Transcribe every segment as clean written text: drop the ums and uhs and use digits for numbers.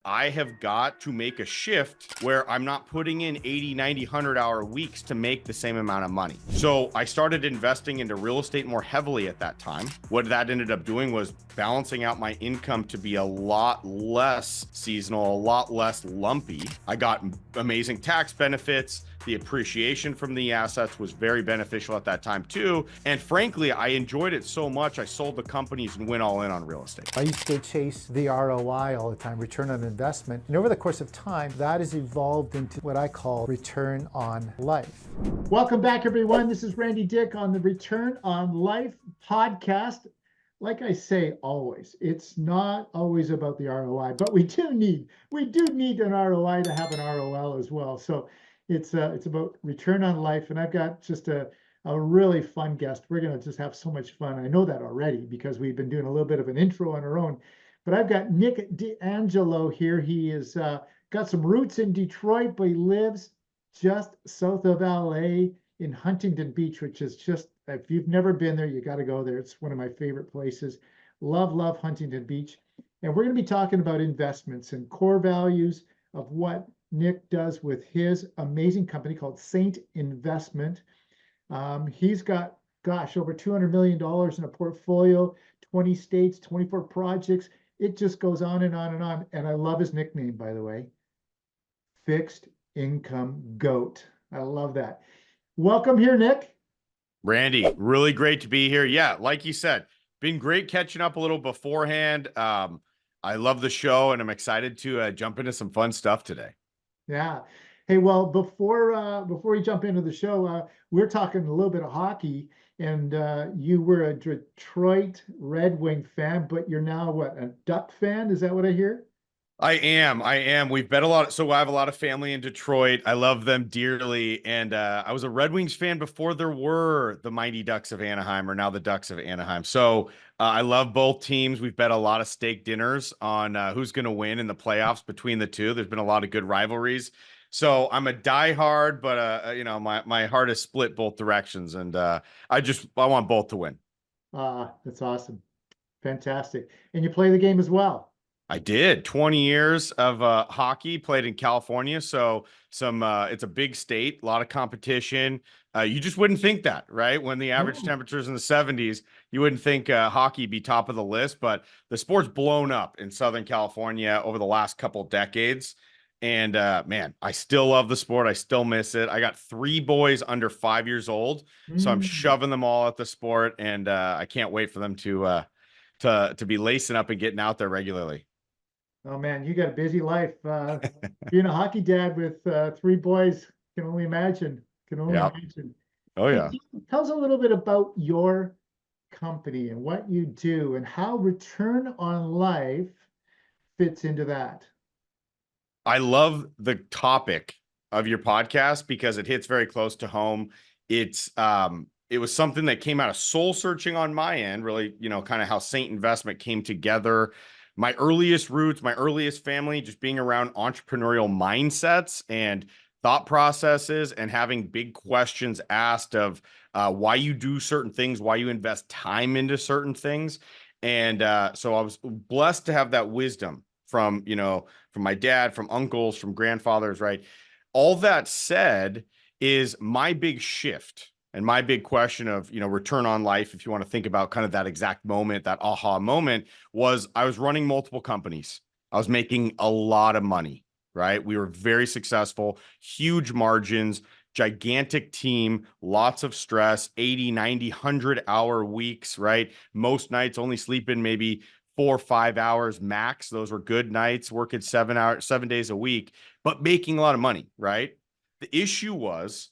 I have got to make a shift where I'm not putting in 80, 90, 100-hour weeks to make the same amount of money. So I started investing into real estate more heavily at that time. What that ended up doing was balancing out my income to be a lot less seasonal, a lot less lumpy. I got amazing tax benefits. The appreciation from the assets was very beneficial at that time too. And frankly, I enjoyed it so much, I sold the companies and went all in on real estate. I used to chase the ROI all the time, return on investment. And over the course of time, that has evolved into what I call return on life. Welcome back, everyone. This is Randy Dyck on the Return on Life podcast. Like I say always, it's not always about the ROI, but we do need an ROI to have an ROL as well. So it's about return on life, and I've got just a really fun guest. We're going to just have so much fun. I know that already because we've been doing a little bit of an intro on our own. But I've got Nic DeAngelo here. He has got some roots in Detroit, but he lives just south of LA in Huntington Beach, which is just, if you've never been there, you got to go there. It's one of my favorite places. Love Huntington Beach. And we're going to be talking about investments and core values of what Nic does with his amazing company called Saint Investment. He's got, gosh, over $200 million in a portfolio, 20 states, 24 projects. It just goes on and on and on. And I love his nickname, by the way, Fixed Income Goat. I love that. Welcome here, Nic. Randy, really great to be here. Yeah, like you said, been great catching up a little beforehand. I love the show and I'm excited to jump into some fun stuff today. Yeah. Hey, well, before we jump into the show, we're talking a little bit of hockey, and you were a Detroit Red Wing fan, but you're now what, a Duck fan? Is that what I hear? I am. I am. We've bet a lot. So I have a lot of family in Detroit. I love them dearly. And I was a Red Wings fan before there were the Mighty Ducks of Anaheim, or now the Ducks of Anaheim. So I love both teams. We've bet a lot of steak dinners on who's going to win in the playoffs between the two. There's been a lot of good rivalries. So I'm a diehard, but my heart is split both directions, and I want both to win. That's awesome. Fantastic. And you play the game as well. I did 20 years of hockey, played in California. So it's a big state, a lot of competition. You just wouldn't think that, right? When the average No. temperatures in the 70s, you wouldn't think hockey be top of the list, but the sport's blown up in Southern California over the last couple decades. And man, I still love the sport. I still miss it. I got 3 boys under 5 years old, so I'm Mm. shoving them all at the sport, and I can't wait for them to be lacing up and getting out there regularly. Oh man, you got a busy life. Being a hockey dad with 3 boys, can only imagine. Can only Yeah. imagine. Oh Hey, yeah. tell us a little bit about your company and what you do and how return on life fits into that. I love the topic of your podcast because it hits very close to home. It was something that came out of soul searching on my end, really, kind of how Saint Investment came together. My earliest roots, my earliest family, just being around entrepreneurial mindsets and thought processes and having big questions asked of why you do certain things, why you invest time into certain things. And so I was blessed to have that wisdom from my dad, from uncles, from grandfathers, right? All that said is my big shift and my big question of, return on life, if you want to think about kind of that exact moment, that aha moment, was I was running multiple companies. I was making a lot of money, right? We were very successful, huge margins, gigantic team, lots of stress, 80, 90, 100-hour weeks, right? Most nights only sleeping maybe 4 or 5 hours max. Those were good nights, working 7 hours, 7 days a week, but making a lot of money, right? The issue was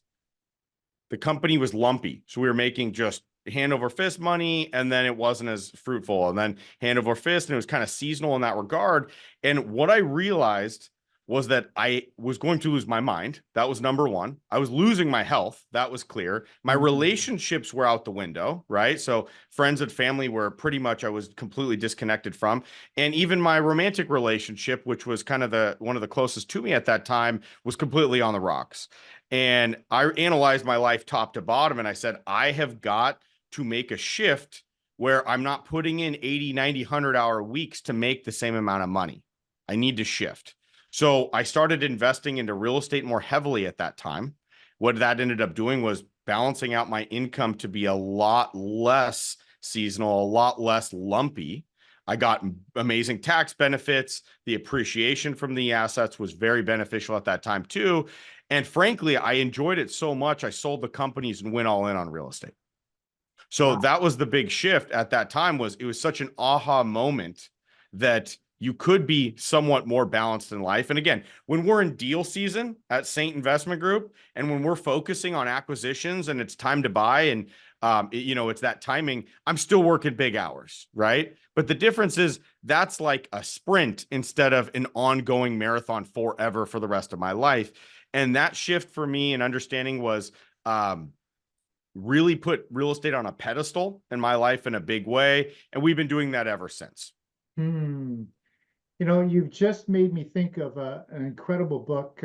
the company was lumpy. So we were making just hand over fist money, and then it wasn't as fruitful, and then hand over fist, and it was kind of seasonal in that regard. And what I realized was that I was going to lose my mind. That was number one. I was losing my health. That was clear. My Mm. relationships were out the window, right? So friends and family were pretty much, I was completely disconnected from. And even my romantic relationship, which was kind of one of the closest to me at that time, was completely on the rocks. And I analyzed my life top to bottom, and I said, I have got to make a shift where I'm not putting in 80, 90, 100-hour weeks to make the same amount of money. I need to shift. So I started investing into real estate more heavily at that time. What that ended up doing was balancing out my income to be a lot less seasonal, a lot less lumpy. I got amazing tax benefits. The appreciation from the assets was very beneficial at that time too. And frankly, I enjoyed it so much, I sold the companies and went all in on real estate. So Wow. that was the big shift at that time. Was it was such an aha moment that you could be somewhat more balanced in life. And again, when we're in deal season at Saint Investment Group, and when we're focusing on acquisitions and it's time to buy, and it's that timing, I'm still working big hours, right? But the difference is that's like a sprint instead of an ongoing marathon forever for the rest of my life. And that shift for me and understanding was really put real estate on a pedestal in my life in a big way. And we've been doing that ever since. Hmm. You've just made me think of an incredible book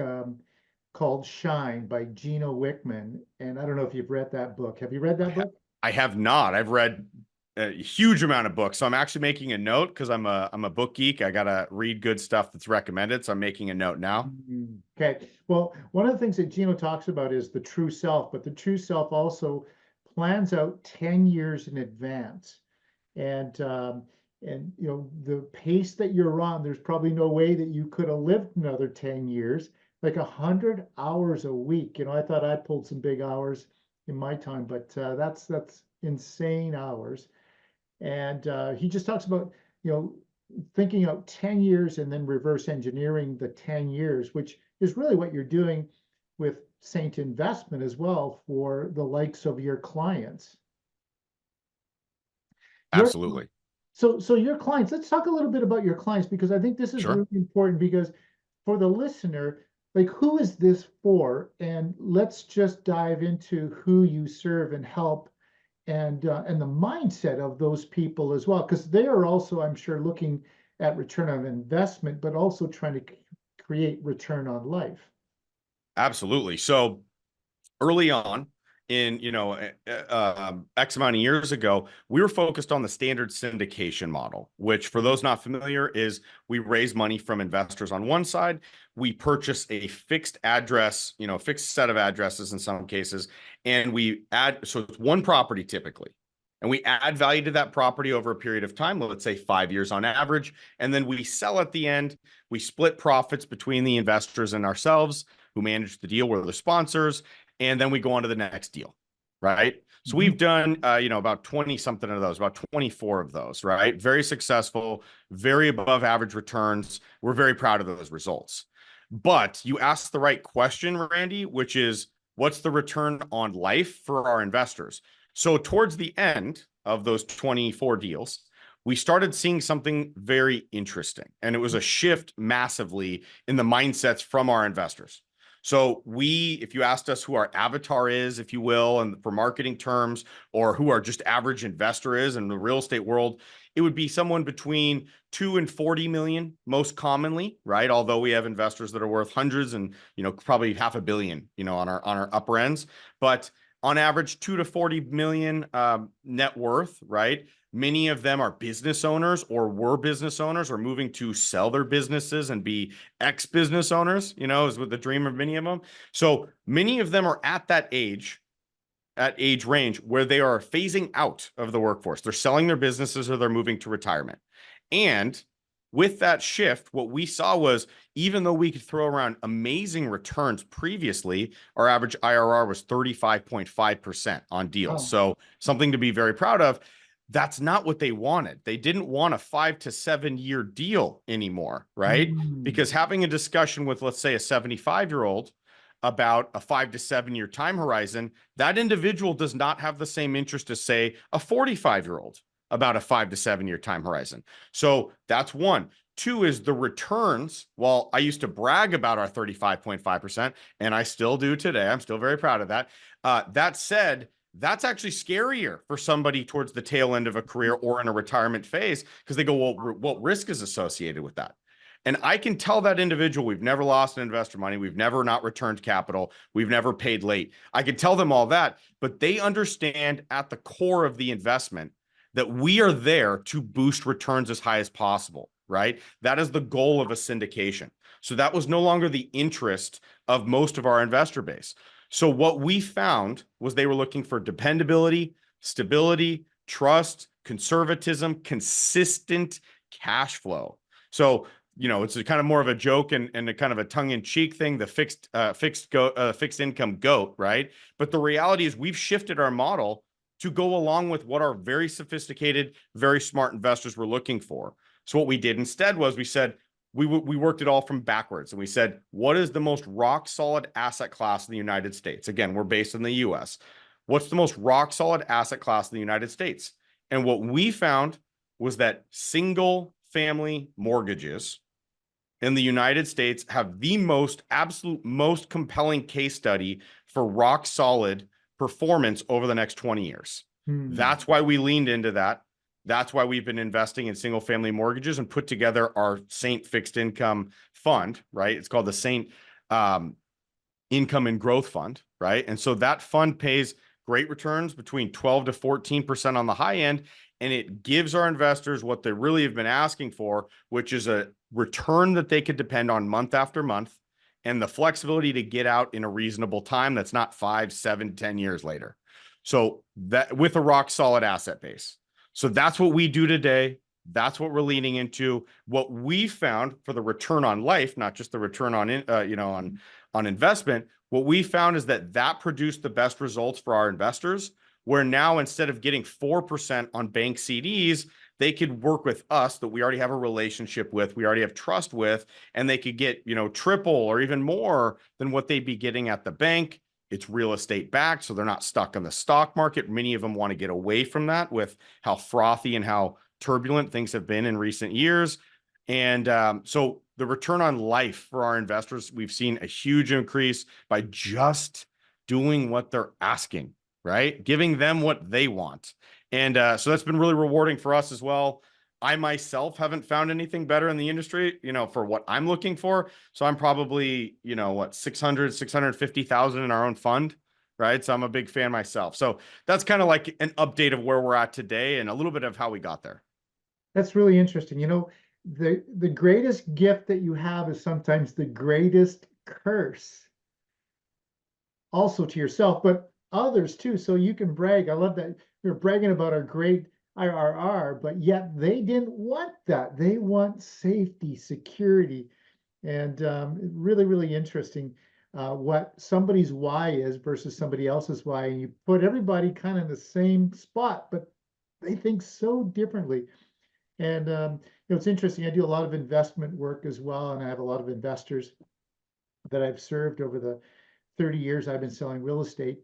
called Shine by Gino Wickman. And I don't know if you've read that book. Have you read I, that ha- book? I have not. I've read a huge amount of books. So I'm actually making a note because I'm a book geek. I gotta read good stuff that's recommended. So I'm making a note now. Okay. Well, one of the things that Gino talks about is the true self, but the true self also plans out 10 years in advance. And the pace that you're on, there's probably no way that you could have lived another 10 years, like 100 hours a week. I thought I pulled some big hours in my time, but that's insane hours. And he just talks about, you know, thinking out 10 years and then reverse engineering the 10 years, which is really what you're doing with Saint Investment as well for the likes of your clients. Your Absolutely. so your clients, let's talk a little bit about your clients because I think this is Sure. really important because for the listener, like who is this for? And let's just dive into who you serve and help and the mindset of those people as well, because they are also, I'm sure, looking at return on investment, but also trying to create return on life. Absolutely. So early on in X amount of years ago, we were focused on the standard syndication model, which for those not familiar is we raise money from investors on one side, we purchase a fixed address, fixed set of addresses in some cases, and we add, so it's one property typically, and we add value to that property over a period of time, let's say 5 years on average, and then we sell at the end. We split profits between the investors and ourselves who manage the deal. We're the sponsors, and then we go on to the next deal, right? So Mhm. we've done, about 20 something of those, about 24 of those, right? Very successful, very above average returns. We're very proud of those results. But you asked the right question, Randy, which is what's the return on life for our investors? So towards the end of those 24 deals, we started seeing something very interesting, and it was a shift massively in the mindsets from our investors. So if you asked us who our avatar is, if you will, and for marketing terms, or who our just average investor is in the real estate world, it would be someone between 2 and 40 million most commonly, right? Although we have investors that are worth hundreds and, probably half a billion, on our upper ends, but on average, 2 to 40 million net worth, right? Many of them are business owners or were business owners or moving to sell their businesses and be ex-business owners, is with the dream of many of them. So many of them are at that age range where they are phasing out of the workforce. They're selling their businesses or they're moving to retirement. And with that shift, what we saw was even though we could throw around amazing returns previously, our average IRR was 35.5% on deals. Wow. So something to be very proud of. That's not what they wanted. They didn't want a 5 to 7 year deal anymore, right? Mm. Because having a discussion with, let's say, a 75-year-old about a 5 to 7 year time horizon, that individual does not have the same interest as, say, a 45-year-old about a 5 to 7 year time horizon. So that's one. Two is the returns. While I used to brag about our 35.5%, and I still do today, I'm still very proud of that. That said, that's actually scarier for somebody towards the tail end of a career or in a retirement phase because they go, well, what risk is associated with that? And I can tell that individual we've never lost an investor money. We've never not returned capital. We've never paid late. I can tell them all that, but they understand at the core of the investment that we are there to boost returns as high as possible. right? That is the goal of a syndication. So that was no longer the interest of most of our investor base. So what we found was they were looking for dependability, stability, trust, conservatism, consistent cash flow. So, it's a kind of more of a joke and a kind of a tongue-in-cheek thing, the fixed income goat, right? But the reality is we've shifted our model to go along with what our very sophisticated, very smart investors were looking for. So what we did instead was we said, we worked it all from backwards, and we said, what is the most rock solid asset class in the United States? Again, we're based in the US. What's the most rock solid asset class in the United States? And what we found was that single family mortgages in the United States have the absolute most compelling case study for rock solid performance over the next 20 years. That's why we leaned into that. That's why we've been investing in single family mortgages and put together our Saint fixed income fund, right? It's called the Saint Income and Growth Fund, right? And so that fund pays great returns between 12 to 14% on the high end. And it gives our investors what they really have been asking for, which is a return that they could depend on month after month and the flexibility to get out in a reasonable time that's not 5, 7, 10 years later. So that with a rock solid asset base. So that's what we do today. That's what we're leaning into. What we found for the return on life, not just the return on on investment, what we found is that produced the best results for our investors, where now instead of getting 4% on bank CDs, they could work with us that we already have a relationship with, we already have trust with, and they could get, triple or even more than what they'd be getting at the bank. It's real estate backed, so they're not stuck in the stock market. Many of them want to get away from that with how frothy and how turbulent things have been in recent years. And so the return on life for our investors, we've seen a huge increase by just doing what they're asking, right? Giving them what they want. And so that's been really rewarding for us as well. I myself haven't found anything better in the industry, for what I'm looking for. So I'm probably, 650,000 in our own fund, right? So I'm a big fan myself. So that's kind of like an update of where we're at today and a little bit of how we got there. That's really interesting. The greatest gift that you have is sometimes the greatest curse, also to yourself, but others too. So you can brag. I love that you're bragging about our great IRR, but yet they didn't want that. They want safety, security, and really, really interesting what somebody's why is versus somebody else's why. And you put everybody kind of in the same spot, but they think so differently. And it's interesting. I do a lot of investment work as well, and I have a lot of investors that I've served over the 30 years I've been selling real estate.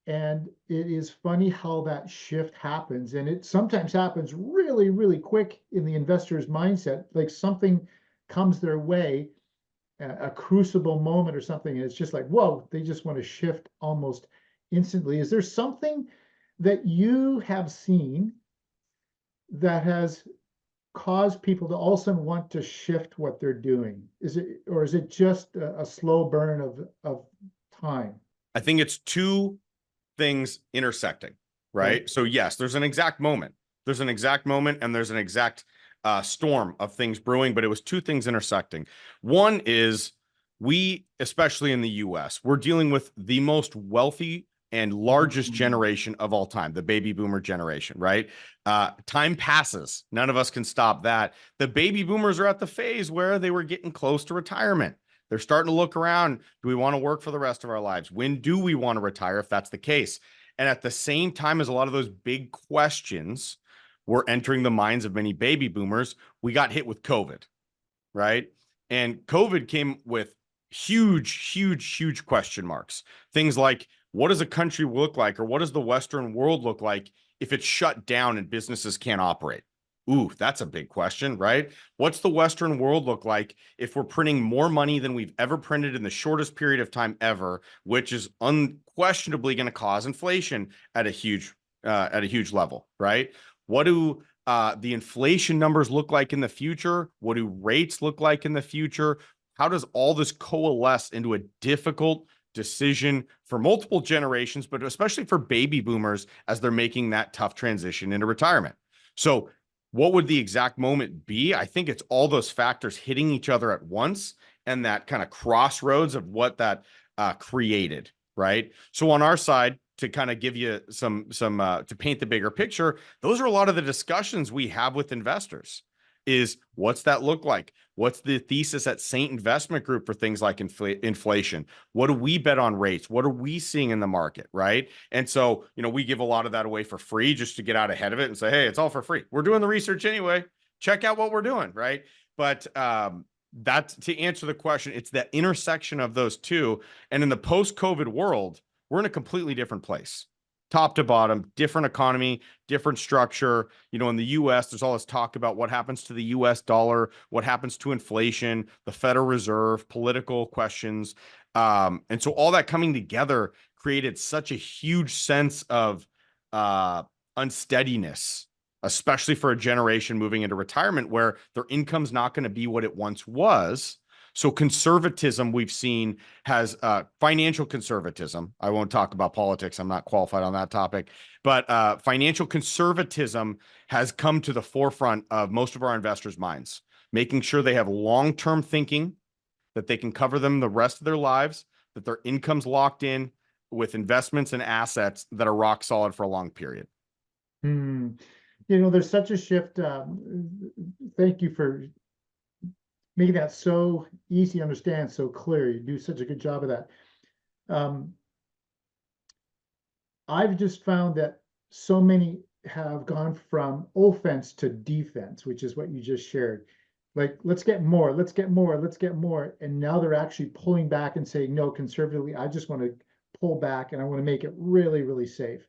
And it is funny how that shift happens. And it sometimes happens really, really quick in the investor's mindset, like something comes their way, a crucible moment or something. And it's just like, whoa, they just want to shift almost instantly. Is there something that you have seen that has caused people to all of a sudden want to shift what they're doing? Is it just a slow burn of time? I think it's two things intersecting, right? Okay. So yes, there's an exact moment. There's an exact moment and there's an exact storm of things brewing, but it was two things intersecting. One is we, especially in the US, we're dealing with the most wealthy and largest generation of all time, the baby boomer generation, right? Time passes. None of us can stop that. The baby boomers are at the phase where they were getting close to retirement. They're starting to look around. Do we want to work for the rest of our lives? When do we want to retire if that's the case? And at the same time as a lot of those big questions were entering the minds of many baby boomers, we got hit with COVID, right? And COVID came with huge, huge, huge question marks. Things like, what does a country look like, or what does the Western world look like if it's shut down and businesses can't operate? Ooh, that's a big question, right? What's the Western world look like if we're printing more money than we've ever printed in the shortest period of time ever, which is unquestionably going to cause inflation at a huge level, right? What do the inflation numbers look like in the future? What do rates look like in the future? How does all this coalesce into a difficult decision for multiple generations, but especially for baby boomers as they're making that tough transition into retirement? So What would the exact moment be? I think it's all those factors hitting each other at once and that kind of crossroads of what that created, right? So on our side, to kind of give you some to paint the bigger picture, those are a lot of the discussions we have with investors. Is what's that look like? What's the thesis at Saint Investment Group for things like inflation? What do we bet on rates? What are we seeing in the market, right? And so, we give a lot of that away for free just to get out ahead of it and say, hey, it's all for free. We're doing the research anyway. Check out what we're doing, right? But that's to answer the question. It's that intersection of those two. And in the post-COVID world, we're in a completely different place. Top to bottom, different economy, different structure. In the US, there's all this talk about what happens to the US dollar, what happens to inflation, the Federal Reserve, political questions. And so all that coming together created such a huge sense of unsteadiness, especially for a generation moving into retirement where their income's not going to be what it once was. So conservatism we've seen has financial conservatism. I won't talk about politics. I'm not qualified on that topic. But financial conservatism has come to the forefront of most of our investors' minds, making sure they have long-term thinking, that they can cover them the rest of their lives, that their income's locked in with investments and assets that are rock solid for a long period. There's such a shift. Thank you for making that so easy to understand, so clear. You do such a good job of that. I've just found that so many have gone from offense to defense, which is what you just shared. Like, let's get more, let's get more, let's get more. And now they're actually pulling back and saying, no, conservatively, I just want to pull back and I want to make it really, really safe.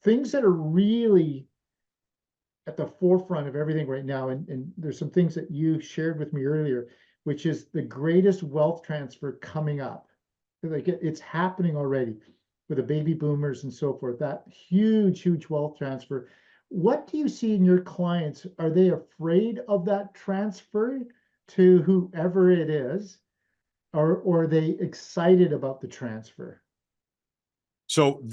Things that are really at the forefront of everything right now, and there's some things that you shared with me earlier, which is the greatest wealth transfer coming up. Like it's happening already with the baby boomers and so forth, that huge, huge wealth transfer. What do you see in your clients? Are they afraid of that transfer to whoever it is, or are they excited about the transfer? So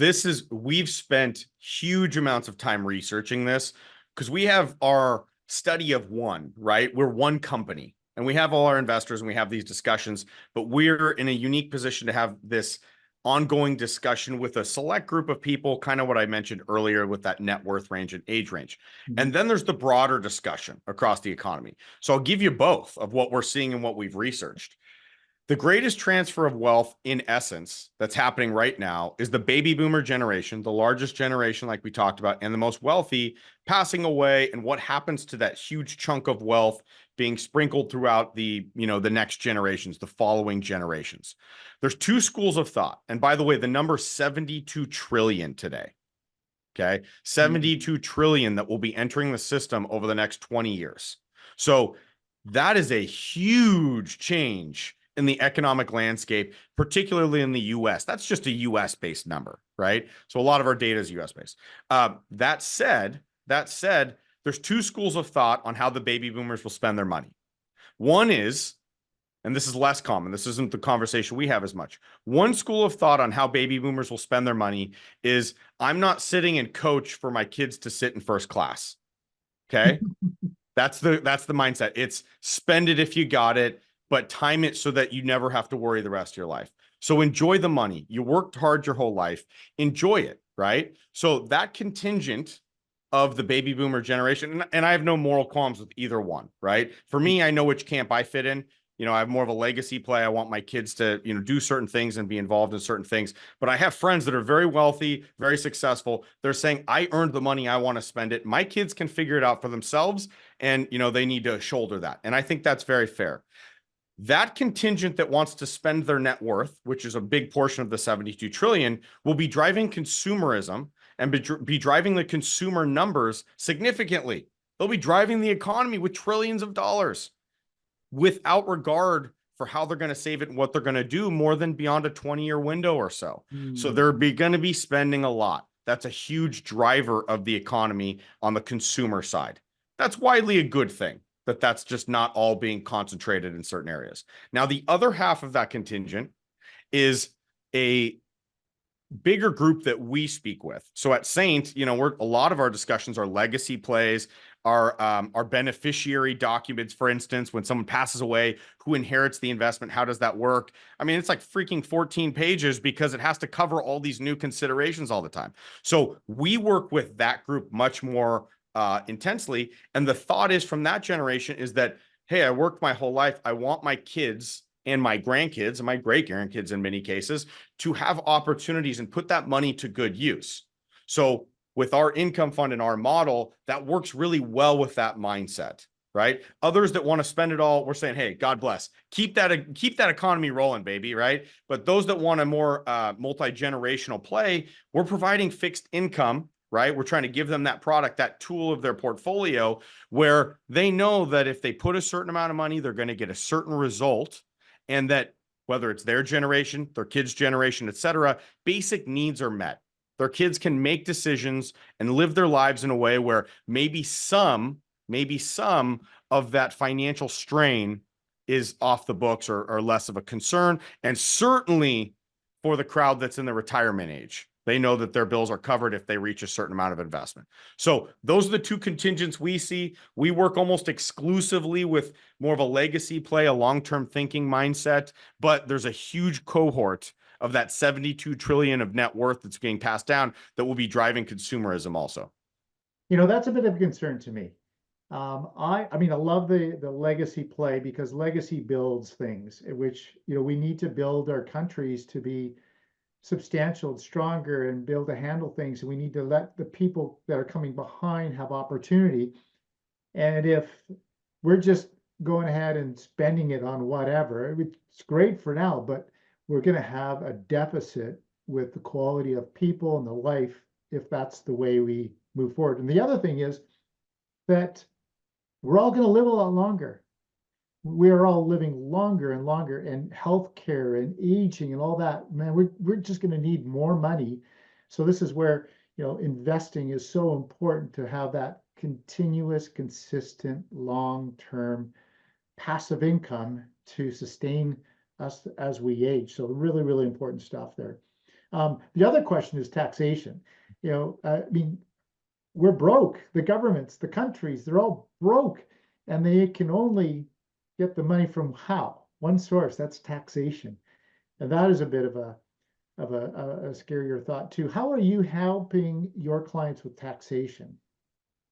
we've spent huge amounts of time researching this because we have our study of one, right? We're one company and we have all our investors and we have these discussions, but we're in a unique position to have this ongoing discussion with a select group of people, kind of what I mentioned earlier with that net worth range and age range. And then there's the broader discussion across the economy. So I'll give you both of what we're seeing and what we've researched. The greatest transfer of wealth, in essence, that's happening right now is the baby boomer generation, the largest generation, like we talked about, and the most wealthy passing away. And what happens to that huge chunk of wealth being sprinkled throughout the next generations, the following generations. There's two schools of thought. And by the way, the number 72 trillion today. Okay. 72 trillion that will be entering the system over the next 20 years. So that is a huge change in the economic landscape, particularly in the US. That's just a US based number, right? So a lot of our data is US based. That said, there's two schools of thought on how the baby boomers will spend their money. One is, and this is less common, this isn't the conversation we have as much. One school of thought on how baby boomers will spend their money is, I'm not sitting and coach for my kids to sit in first class. Okay. That's the mindset. It's spend it if you got it, but time it so that you never have to worry the rest of your life. So enjoy the money. You worked hard your whole life. Enjoy it, right? So that contingent of the baby boomer generation, and I have no moral qualms with either one, right? For me, I know which camp I fit in. I have more of a legacy play. I want my kids to, do certain things and be involved in certain things. But I have friends that are very wealthy, very successful. They're saying, I earned the money. I want to spend it. My kids can figure it out for themselves. And, they need to shoulder that. And I think that's very fair. That contingent that wants to spend their net worth, which is a big portion of the 72 trillion, will be driving consumerism and be driving the consumer numbers significantly. They'll be driving the economy with trillions of dollars without regard for how they're going to save it and what they're going to do more than beyond a 20-year window or so. So they're going to be spending a lot. That's a huge driver of the economy on the consumer side. That's widely a good thing, that's just not all being concentrated in certain areas. Now, the other half of that contingent is a bigger group that we speak with. So at Saint, we're a lot of our discussions are legacy plays, our beneficiary documents, for instance, when someone passes away, who inherits the investment, how does that work? I mean, it's like freaking 14 pages because it has to cover all these new considerations all the time. So we work with that group much more intensely. And the thought is from that generation is that, hey, I worked my whole life. I want my kids and my grandkids and my great grandkids in many cases to have opportunities and put that money to good use. So with our income fund and our model, that works really well with that mindset, right? Others that want to spend it all, we're saying, hey, God bless, keep that economy rolling, baby, right? But those that want a more multi-generational play, we're providing fixed income, right? We're trying to give them that product, that tool of their portfolio, where they know that if they put a certain amount of money, they're going to get a certain result, and that whether it's their generation, their kids' generation, et cetera, basic needs are met. Their kids can make decisions and live their lives in a way where maybe some of that financial strain is off the books or less of a concern. And certainly for the crowd that's in the retirement age, they know that their bills are covered if they reach a certain amount of investment. So those are the two contingents we see. We work almost exclusively with more of a legacy play, a long-term thinking mindset, but there's a huge cohort of that 72 trillion of net worth that's being passed down that will be driving consumerism also. That's a bit of a concern to me. I mean, I love the legacy play because legacy builds things, which, we need to build our countries to be substantial and stronger and be able to handle things. And we need to let the people that are coming behind have opportunity. And if we're just going ahead and spending it on whatever, it's great for now, but we're going to have a deficit with the quality of people and the life if that's the way we move forward. And the other thing is that we're all going to live a lot longer. We're all living longer and longer, and healthcare and aging and all that, man, we're just going to need more money. So this is where, investing is so important, to have that continuous, consistent, long-term passive income to sustain us as we age. So really, really important stuff there. The other question is taxation. I mean, we're broke. The governments, the countries, they're all broke, and they can only get the money from how? One source, that's taxation. And that is a bit of a scarier thought too. How are you helping your clients with taxation?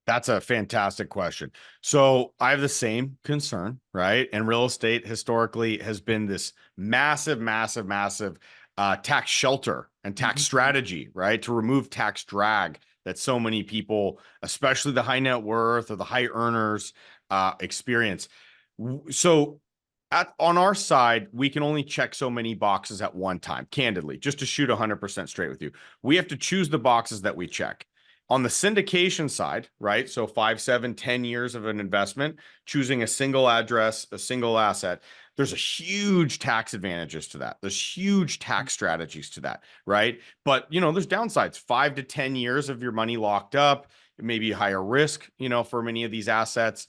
That's a fantastic question. So I have the same concern, right? And real estate historically has been this massive, massive, massive tax shelter and tax strategy, right? To remove tax drag that so many people, especially the high net worth or the high earners, experience. So on our side, we can only check so many boxes at one time, candidly, just to shoot 100% straight with you. We have to choose the boxes that we check. On the syndication side, right? So 5, 7, 10 years of an investment, choosing a single address, a single asset, there's a huge tax advantages to that. There's huge tax strategies to that, right? But, there's downsides. 5 to 10 years of your money locked up, maybe higher risk, for many of these assets.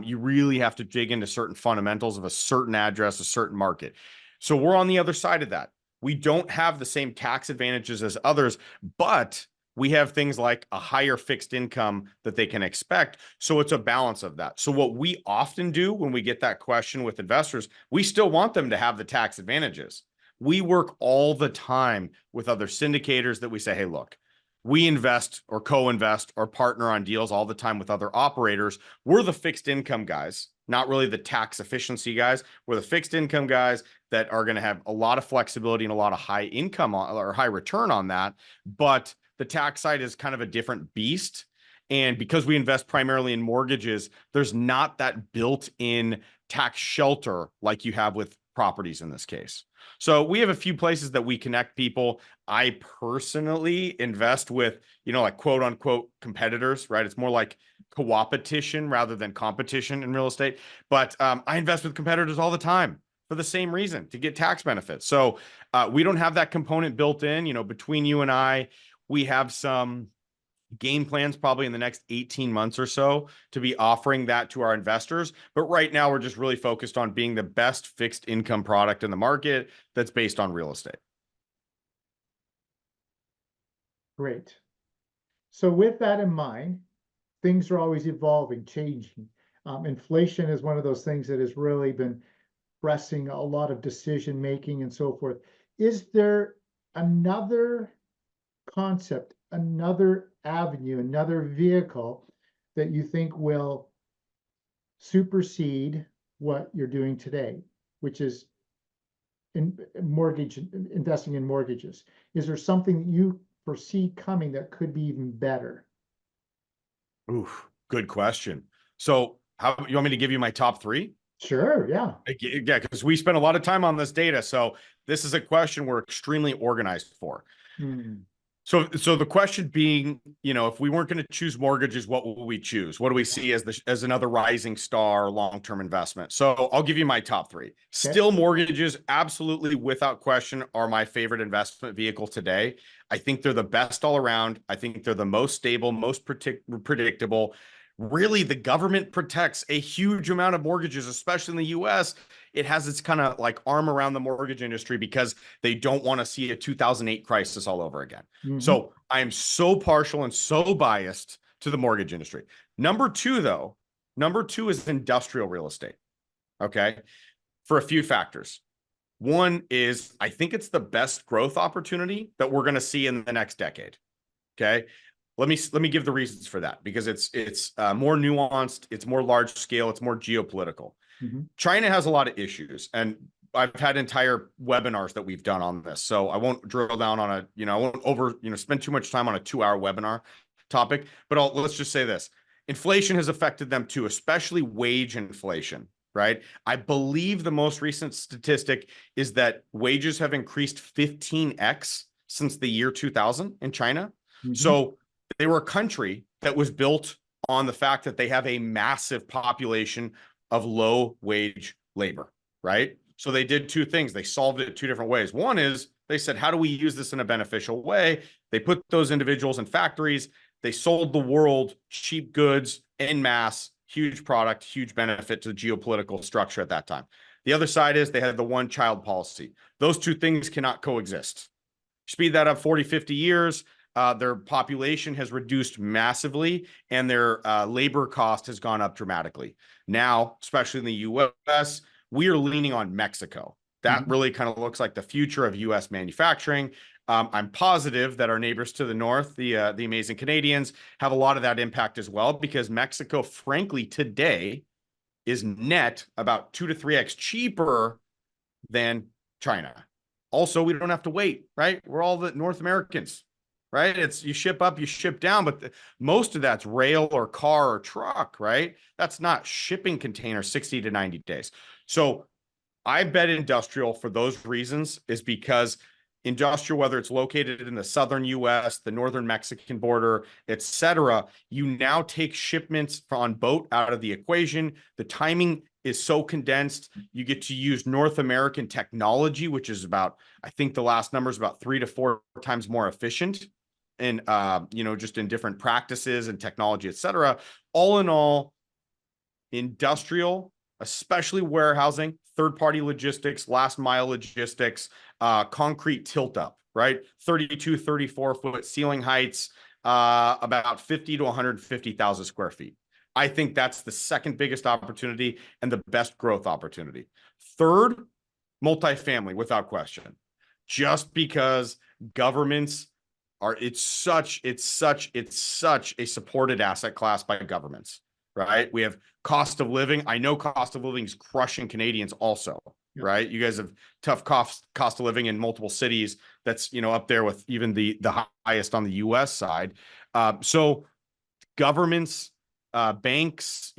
You really have to dig into certain fundamentals of a certain address, a certain market. So we're on the other side of that. We don't have the same tax advantages as others, but we have things like a higher fixed income that they can expect. So it's a balance of that. So what we often do when we get that question with investors, we still want them to have the tax advantages. We work all the time with other syndicators that we say, hey, look, we invest or co-invest or partner on deals all the time with other operators. We're the fixed income guys, not really the tax efficiency guys. We're the fixed income guys that are going to have a lot of flexibility and a lot of high income or high return on that. But the tax side is kind of a different beast. And because we invest primarily in mortgages, there's not that built-in tax shelter like you have with properties in this case. So we have a few places that we connect people. I personally invest with, like quote unquote competitors, right? It's more like co-opetition rather than competition in real estate. But I invest with competitors all the time for the same reason, to get tax benefits. So we don't have that component built in. Between you and I, we have some game plans probably in the next 18 months or so to be offering that to our investors. But right now, we're just really focused on being the best fixed income product in the market that's based on real estate. Great. So with that in mind, things are always evolving, changing. Inflation is one of those things that has really been pressing a lot of decision making and so forth. Is there another concept, another avenue, another vehicle that you think will supersede what you're doing today, which is in mortgage, investing in mortgages? Is there something that you foresee coming that could be even better? Oof, good question. So how you want me to give you my top three? Sure, yeah. Yeah, because we spent a lot of time on this data. So this is a question we're extremely organized for. Hmm. So the question being, if we weren't going to choose mortgages, what will we choose? What do we see as another rising star long-term investment? So I'll give you my top three. Okay. Still, mortgages, absolutely without question, are my favorite investment vehicle today. I think they're the best all around. I think they're the most stable, most predictable. Really, the government protects a huge amount of mortgages, especially in the US. It has its kind of like arm around the mortgage industry because they don't want to see a 2008 crisis all over again. Hmm. So I am so partial and so biased to the mortgage industry. Number two is industrial real estate. Okay. For a few factors. One is I think it's the best growth opportunity that we're going to see in the next decade. Okay. Let me give the reasons for that because it's more nuanced, it's more large scale, it's more geopolitical. Hmm. China has a lot of issues, and I've had entire webinars that we've done on this. So I won't drill down on I won't spend too much time on a 2-hour webinar topic, but let's just say this. Inflation has affected them too, especially wage inflation, right? I believe the most recent statistic is that wages have increased 15x since the year 2000 in China. Hmm. So they were a country that was built on the fact that they have a massive population of low wage labor, right? So they did two things. They solved it two different ways. One is they said, how do we use this in a beneficial way? They put those individuals in factories. They sold the world cheap goods en masse, huge product, huge benefit to the geopolitical structure at that time. The other side is they had the one child policy. Those two things cannot coexist. Speed that up 40, 50 years. Their population has reduced massively and their labor cost has gone up dramatically. Now, especially in the US, we are leaning on Mexico. That Hmm. really kind of looks like the future of US manufacturing. I'm positive that our neighbors to the north, the amazing Canadians, have a lot of that impact as well because Mexico, frankly, today is net about 2 to 3x cheaper than China. Also, we don't have to wait, right? We're all the North Americans, right? It's you ship up, you ship down, but most of that's rail or car or truck, right? That's not shipping container 60 to 90 days. So I bet industrial for those reasons is because industrial, whether it's located in the southern US, the northern Mexican border, etc., you now take shipments on boat out of the equation. The timing is so condensed. You get to use North American technology, which is about, I think the last number is about 3 to 4 times more efficient and just in different practices and technology, etc. All in all, industrial, especially warehousing, third-party logistics, last mile logistics, concrete tilt up, right? 32, 34-foot ceiling heights, about 50 to 150,000 square feet. I think that's the second biggest opportunity and the best growth opportunity. Third, multifamily, without question. Just because governments it's such a supported asset class by governments, right? We have cost of living. I know cost of living is crushing Canadians also, Yeah. right? You guys have tough cost of living in multiple cities. That's, up there with even the highest on the US side. So governments, banks,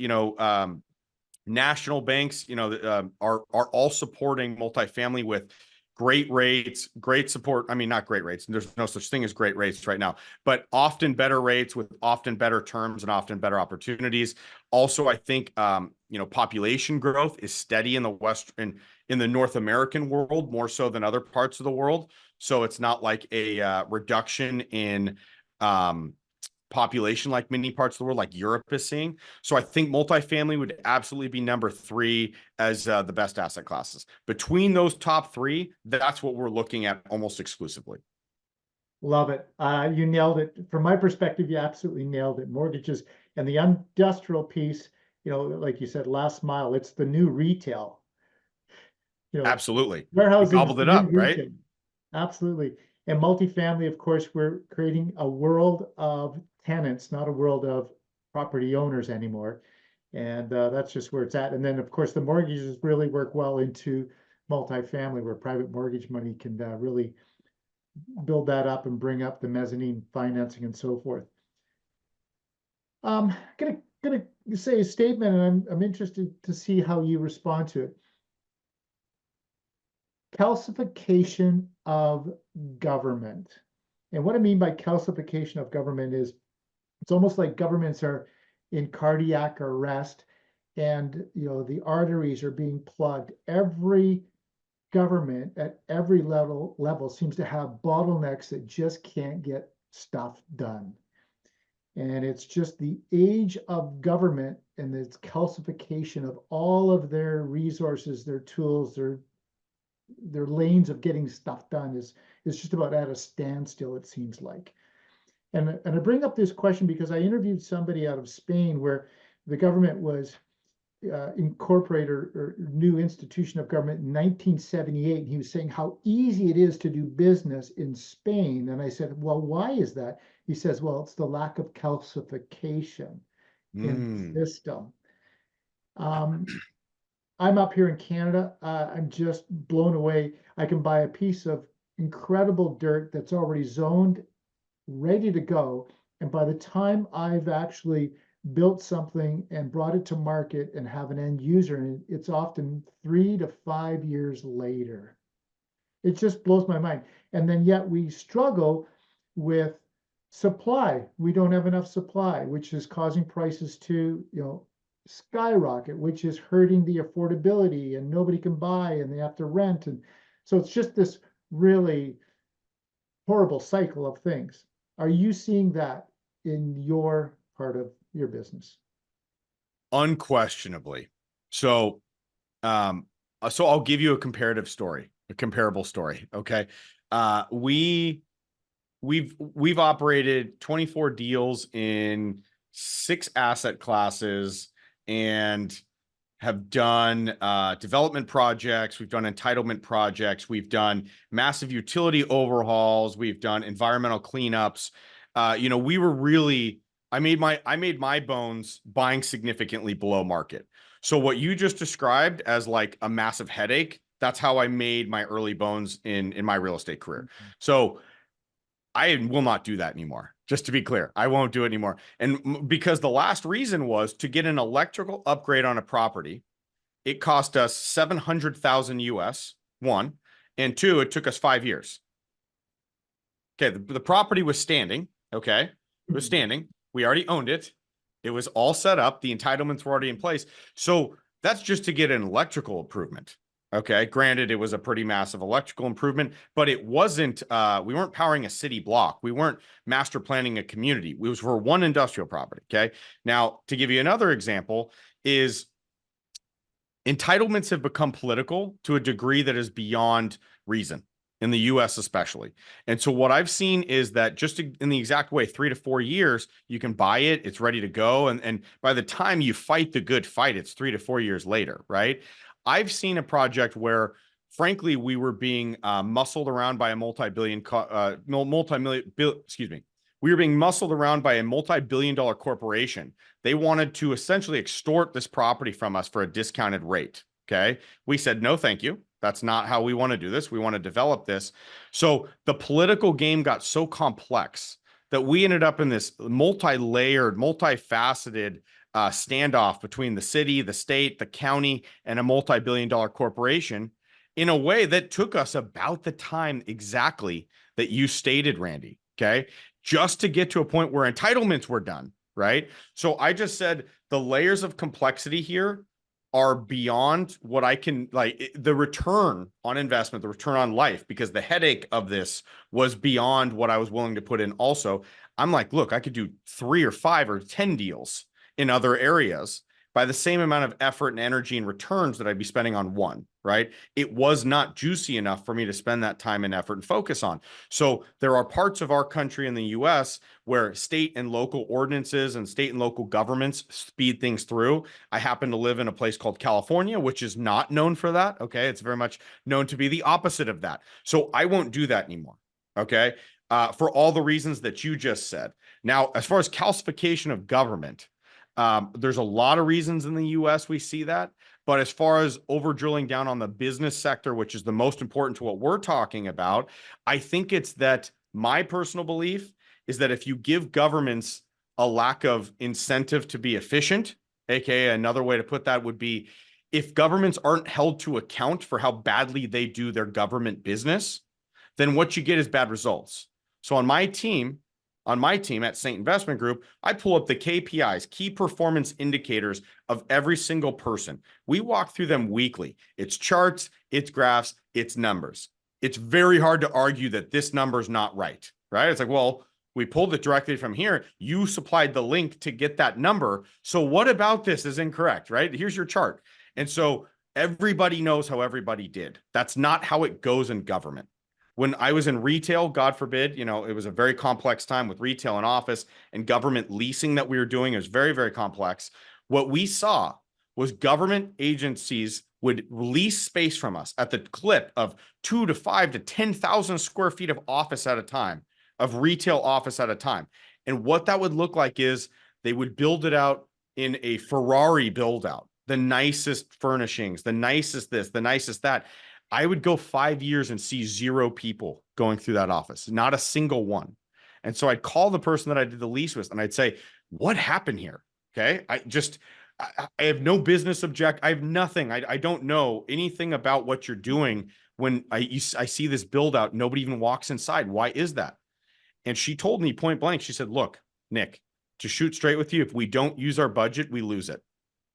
national banks, are all supporting multifamily with great rates, great support. I mean, not great rates. There's no such thing as great rates right now, but often better rates with often better terms and often better opportunities. Also, I think population growth is steady in the West and in the North American world more so than other parts of the world. So it's not like a reduction in population like many parts of the world, like Europe is seeing. So I think multifamily would absolutely be number three as the best asset classes. Between those top three, that's what we're looking at almost exclusively. Love it. You nailed it. From my perspective, you absolutely nailed it. Mortgages and the industrial piece, like you said, last mile, it's the new retail. You know, Absolutely. We warehousing is gobbled the it new up, right? retail. Absolutely. And multifamily, of course, we're creating a world of tenants, not a world of property owners anymore. And that's just where it's at. And then, of course, the mortgages really work well into multifamily, where private mortgage money can really build that up and bring up the mezzanine financing and so forth. Gonna say a statement, and I'm interested to see how you respond to it. Calcification of government. And what I mean by calcification of government is it's almost like governments are in cardiac arrest and the arteries are being plugged. Every government at every level seems to have bottlenecks that just can't get stuff done. And it's just the age of government and its calcification of all of their resources, their tools, their lanes of getting stuff done is just about at a standstill, it seems like. And I bring up this question because I interviewed somebody out of Spain where the government was incorporated or new institution of government in 1978. And he was saying how easy it is to do business in Spain. And I said, well, why is that? He says, well, it's the lack of calcification in the Mm. system. Um, I'm up here in Canada. I'm just blown away. I can buy a piece of incredible dirt that's already zoned, ready to go. And by the time I've actually built something and brought it to market and have an end user, and it's often 3 to 5 years later. It just blows my mind. And then yet we struggle with supply. We don't have enough supply, which is causing prices to, skyrocket, which is hurting the affordability and nobody can buy and they have to rent. And so it's just this really horrible cycle of things. Are you seeing that in your part of your business? Unquestionably. So, um, so I'll give you a comparable story. Okay. Uh, we we've operated 24 deals in 6 asset classes and have done development projects. We've done entitlement projects. We've done massive utility overhauls. We've done environmental cleanups. We were really, I made my bones buying significantly below market. So what you just described as like a massive headache, that's how I made my early bones in my real estate career. So I will not do that anymore. Just to be clear, I won't do it anymore. And because the last reason was to get an electrical upgrade on a property, it cost us 700,000 US, one, and two, it took us 5 years. Okay, the property was standing. Okay, it was standing. We already owned it. It was all set up. The entitlements were already in place. So that's just to get an electrical improvement. Okay, granted, it was a pretty massive electrical improvement, but it wasn't, we weren't powering a city block. We weren't master planning a community. It was for one industrial property. Okay. Now, to give you another example, is entitlements have become political to a degree that is beyond reason in the US, especially. And so, what I've seen is that just in the exact way, 3 to 4 years, you can buy it, it's ready to go. And by the time you fight the good fight, it's 3 to 4 years later, right? I've seen a project where, frankly, we were being muscled around by a excuse me. We were being muscled around by a multi-billion-dollar corporation. They wanted to essentially extort this property from us for a discounted rate. Okay. We said, no, thank you. That's not how we want to do this. We want to develop this. So the political game got so complex that we ended up in this multi-layered, multifaceted standoff between the city, the state, the county, and a multi-billion-dollar corporation in a way that took us about the time exactly that you stated, Randy. Okay. Just to get to a point where entitlements were done. Right. So I just said the layers of complexity here are beyond what I can, like, the return on investment, the return on life, because the headache of this was beyond what I was willing to put in. Also, I'm like, look, I could do 3 or 5 or 10 deals in other areas by the same amount of effort and energy and returns that I'd be spending on one. Right. right? It was not juicy enough for me to spend that time and effort and focus on. So there are parts of our country in the US where state and local ordinances and state and local governments speed things through. I happen to live in a place called California, which is not known for that. Okay. It's very much known to be the opposite of that. So I won't do that anymore. Okay. For all the reasons that you just said. Now, as far as calcification of government, there's a lot of reasons in the US we see that. But as far as over drilling down on the business sector, which is the most important to what we're talking about, I think it's that my personal belief is that if you give governments a lack of incentive to be efficient, aka another way to put that would be if governments aren't held to account for how badly they do their government business, then what you get is bad results. So on my team at Saint Investment Group, I pull up the KPIs, key performance indicators of every single person. We walk through them weekly. It's charts, it's graphs, it's numbers. It's very hard to argue that this number is not right, right? It's like, well, we pulled it directly from here. You supplied the link to get that number. So what about this is incorrect, right? Here's your chart. And so everybody knows how everybody did. That's not how it goes in government. When I was in retail, God forbid, it was a very complex time with retail and office and government leasing that we were doing. It was very, very complex. What we saw was government agencies would lease space from us at the clip of 2 to 5 to 10,000 square feet of office at a time, of retail office at a time. And what that would look like is they would build it out in a Ferrari build out, the nicest furnishings, the nicest this, the nicest that. I would go 5 years and see 0 people going through that office, not a single one. And so I'd call the person that I did the lease with and I'd say, what happened here? Okay. I have no business object. I have nothing. I don't know anything about what you're doing. When I see this build out, nobody even walks inside. Why is that? And she told me point blank, she said, look, Nick, to shoot straight with you, if we don't use our budget, we lose it.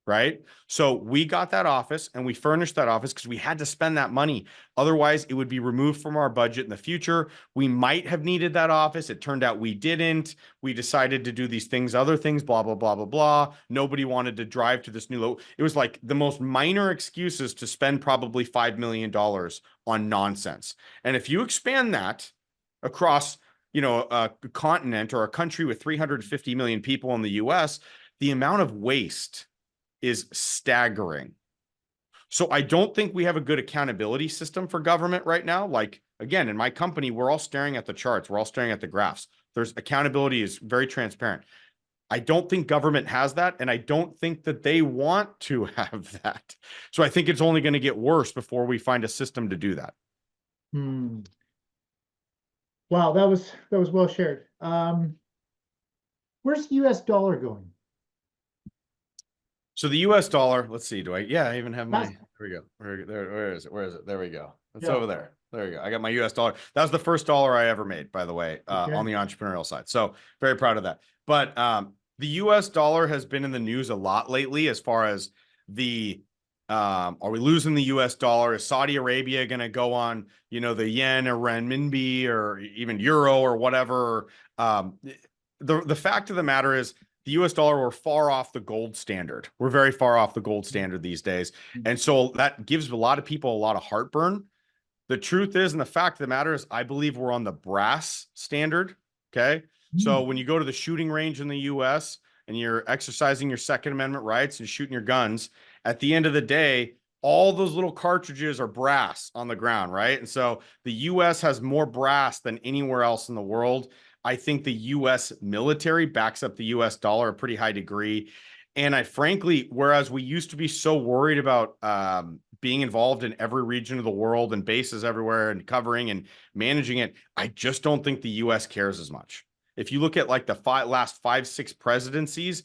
Right. So we got that office and we furnished that office because we had to spend that money. Otherwise, it would be removed from our budget in the future. We might have needed that office. It turned out we didn't. We decided to do these things, other things, blah, blah, blah, blah, blah. Nobody wanted to drive to this new It was like the most minor excuses to spend probably $5 million on nonsense. And if you expand that across, a continent or a country with 350 million people in the US, the amount of waste is staggering. So I don't think we have a good accountability system for government right now. Like, again, in my company, we're all staring at the charts. We're all staring at the graphs. There's accountability is very transparent. I don't think government has that. And I don't think that they want to have that. So I think it's only going to get worse before we find a system to do that. Wow, that was well shared. Where's the US dollar going? So the US dollar, let's see, I even have my, here we go. Where is it? Where is it? There we go. It's over there. There we go. I got my US dollar. That was the first dollar I ever made, by the way, on the entrepreneurial side. So very proud of that. But the US dollar has been in the news a lot lately as far as are we losing the US dollar? Is Saudi Arabia going to go on, the yen or renminbi or even euro or whatever? The fact of the matter is, the US dollar, we're far off the gold standard. We're very far off the gold standard these days. And so that gives a lot of people a lot of heartburn. The truth is, and the fact of the matter is, I believe we're on the brass standard. Okay. So when you go to the shooting range in the US and you're exercising your Second Amendment rights and shooting your guns, at the end of the day, all those little cartridges are brass on the ground, right? And so the US has more brass than anywhere else in the world. I think the US military backs up the US dollar a pretty high degree. And I frankly, whereas we used to be so worried about being involved in every region of the world and bases everywhere and covering and managing it, I just don't think the US cares as much. If you look at like the last 5-6 presidencies,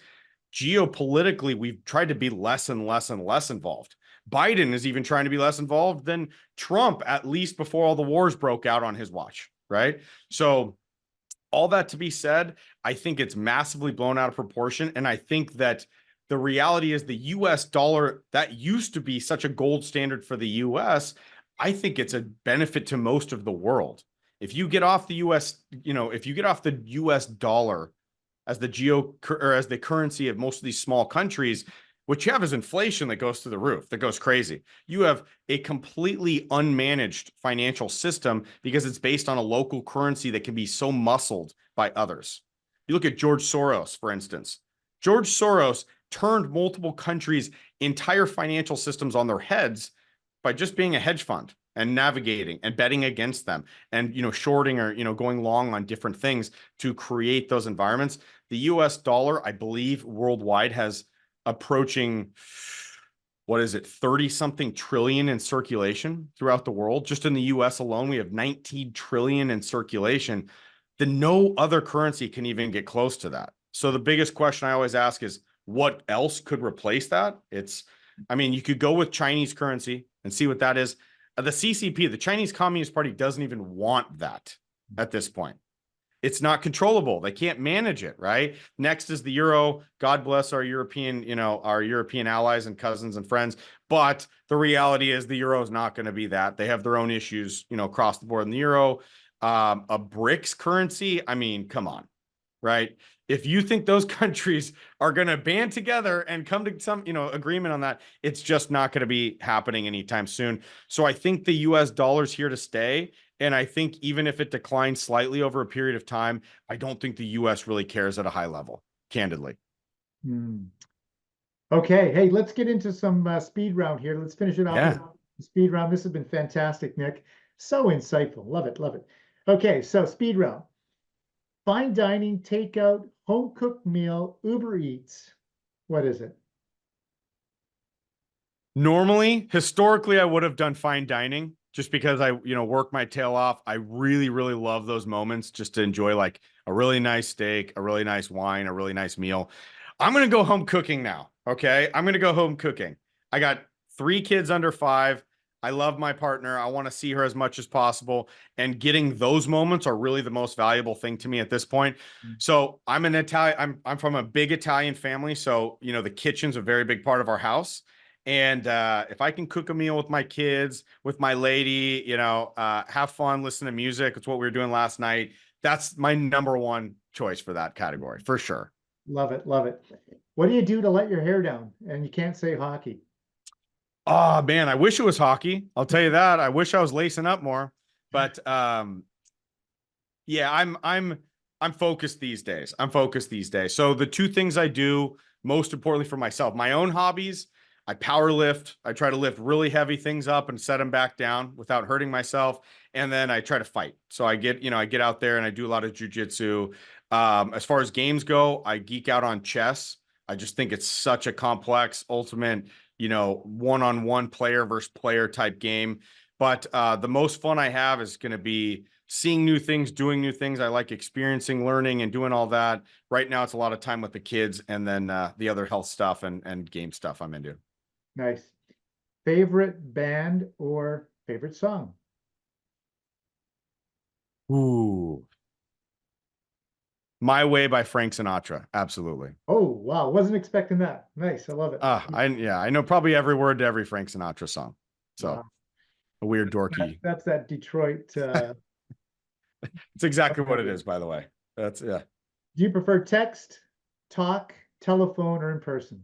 geopolitically, we've tried to be less and less and less involved. Biden is even trying to be less involved than Trump, at least before all the wars broke out on his watch, right? So all that to be said, I think it's massively blown out of proportion. And I think that the reality is the US dollar, that used to be such a gold standard for the US, I think it's a benefit to most of the world. If you get off the US, if you get off the US dollar as the currency of most of these small countries, What you have is inflation that goes through the roof, that goes crazy. You have a completely unmanaged financial system because it's based on a local currency that can be so muscled by others. You look at George Soros, for instance. George Soros turned multiple countries' entire financial systems on their heads by just being a hedge fund and navigating and betting against them and shorting or going long on different things to create those environments. The US dollar, I believe, worldwide has approaching, what is it, 30 something trillion in circulation throughout the world. Just in the US alone, we have 19 trillion in circulation. No other currency can even get close to that. So the biggest question I always ask is, what else could replace that? You could go with Chinese currency and see what that is. The CCP, the Chinese Communist Party, doesn't even want that at this point. It's not controllable. They can't manage it, right? Next is the euro. God bless our European, our European allies and cousins and friends. But the reality is the euro is not going to be that. They have their own issues, across the board in the euro. A BRICS currency, come on, right? If you think those countries are going to band together and come to some, agreement on that, it's just not going to be happening anytime soon. So I think the US dollar's here to stay. And I think even if it declines slightly over a period of time, I don't think the US really cares at a high level, candidly. Okay. Hey, let's get into some speed round here. Let's finish it off with speed round. This has been fantastic, Nic. So insightful. Love it. Love it. Okay. So speed round. Fine dining, takeout, home cooked meal, Uber Eats. What is it? Normally, historically, I would have done fine dining just because I, work my tail off. I really, really love those moments just to enjoy like a really nice steak, a really nice wine, a really nice meal. I'm going to go home cooking now. Okay. I'm going to go home cooking. I got 3 kids under 5. I love my partner. I want to see her as much as possible. And getting those moments are really the most valuable thing to me at this point. So I'm an Italian, I'm from a big Italian family. So, the kitchen's a very big part of our house. And if I can cook a meal with my kids, with my lady, have fun, listen to music. It's what we were doing last night. That's my number one choice for that category, for sure. Love it. Love it. What do you do to let your hair down? And you can't say hockey. Oh man, I wish it was hockey. I'll tell you that. I wish I was lacing up more. But yeah, I'm focused these days. I'm focused these days. So the 2 things I do, most importantly for myself, my own hobbies, I power lift. I try to lift really heavy things up and set them back down without hurting myself. And then I try to fight. So I get out there and I do a lot of jujitsu. As far as games go, I geek out on chess. I just think it's such a complex, ultimate, one-on-one player versus player type game. But the most fun I have is going to be seeing new things, doing new things. I like experiencing, learning, and doing all that. Right now, it's a lot of time with the kids and then the other health stuff and game stuff I'm into. Nice. Favorite band or favorite song? Ooh. My Way by Frank Sinatra. Absolutely. Oh, wow. Wasn't expecting that. Nice. I love it. I know probably every word to every Frank Sinatra song. So Wow. a weird dorky. That's that Detroit. It's exactly what it is, by the way. That's yeah. Do you prefer text, talk, telephone, or in person?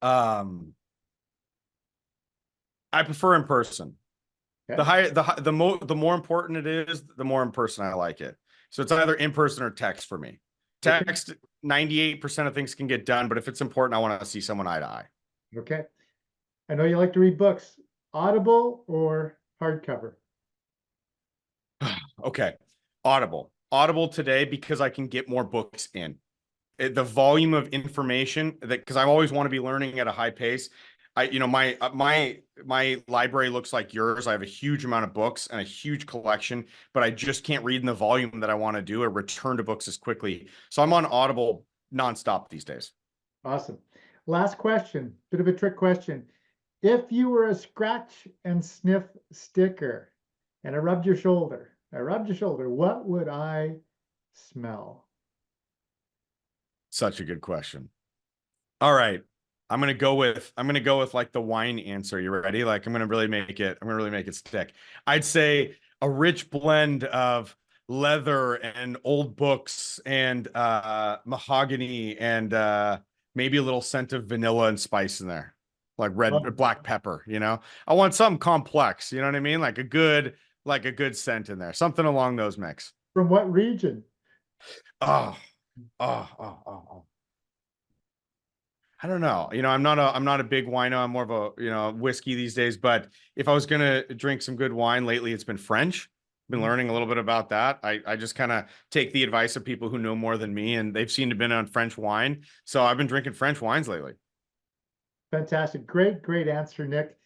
Um, I prefer in person. Okay. The more important it is, the more in person I like it. So it's either in person or text for me. Okay. Text, 98% of things can get done, but if it's important, I want to see someone eye to eye. Okay. I know you like to read books. Audible or hardcover? Okay. Audible today because I can get more books in. The volume of information that because I always want to be learning at a high pace. My library looks like yours. I have a huge amount of books and a huge collection, but I just can't read in the volume that I want to do or return to books as quickly. So I'm on Audible nonstop these days. Awesome. Last question, bit of a trick question. If you were a scratch and sniff sticker and I rubbed your shoulder, what would I smell? Such a good question. All right. I'm gonna go with like the wine answer. You ready? Like I'm gonna really make it stick. I'd say a rich blend of leather and old books and mahogany and maybe a little scent of vanilla and spice in there, like Oh, black pepper, you know? I want something complex, you know what I mean? Like a good scent in there, something along those mix. from what region? Oh, oh. I don't know. You know, I'm not a big wino. I'm more of a, you know, whiskey these days. But if I was gonna drink some good wine lately, it's been French. Been Mm, learning a little bit about that. I just kind of take the advice of people who know more than me, and they've seemed to been on French wine. So I've been drinking French wines lately. fantastic. Great answer, Nick.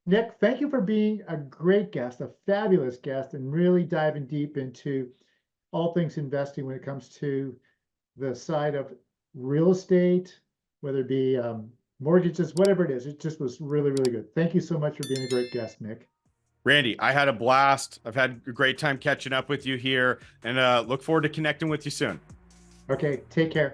Nick, thank you for being a great guest, a fabulous guest, and really diving deep into all things investing when it comes to the side of real estate, whether it be mortgages, whatever it is. It just was really good. Thank you so much for being a great guest, Nick. Randy, I had a blast. I've had a great time catching up with you here, and look forward to connecting with you soon. Okay, take care.